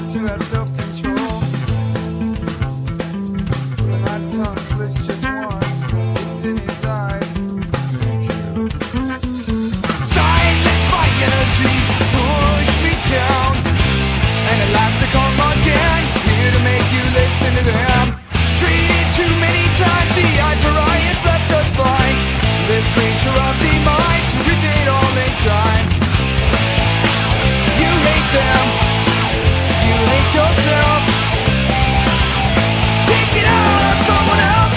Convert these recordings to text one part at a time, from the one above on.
to have self-control. When that tongue slips just once, it's in his eyes. Silence my energy, push me down, and at last I come again, here to make you listen to them. Treated too many times, the eye for eye has left us blind. This creature of the mind, rip it all in time. You hate them, you hate yourself. Take it out on someone else.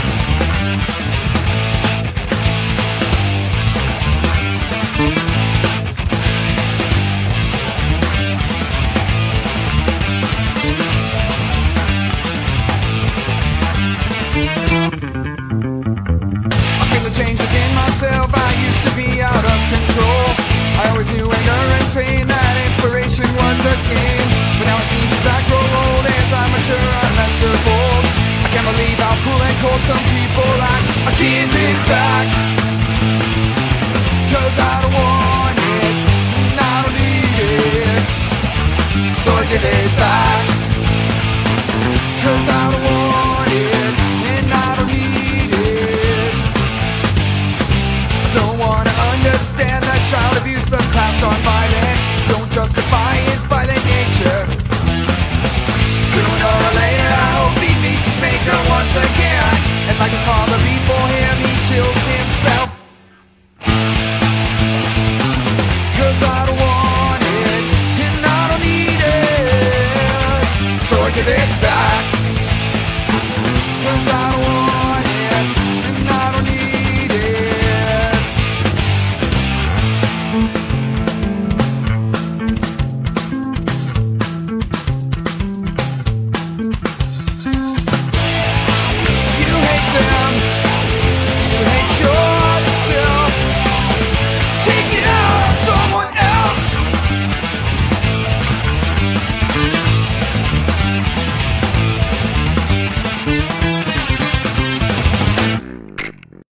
I feel a change within myself. I used to be out of control. I always knew anger and pain, that inspiration was a game. But now it seems as I grow old, as I mature, I'm lesser bold. I can't believe how cruel and cold some people act. I give it back, cause I don't want it, and I don't need it. So I give it back, cause I don't want it, and I don't need it. Don't wanna understand that child abuse, the passed on violence. Don't justify his violent nature. Sooner or later I hope he meets his maker once again, and like his father before him, he kills himself. Cause I don't want it, and I don't need it. So I give it back, cause I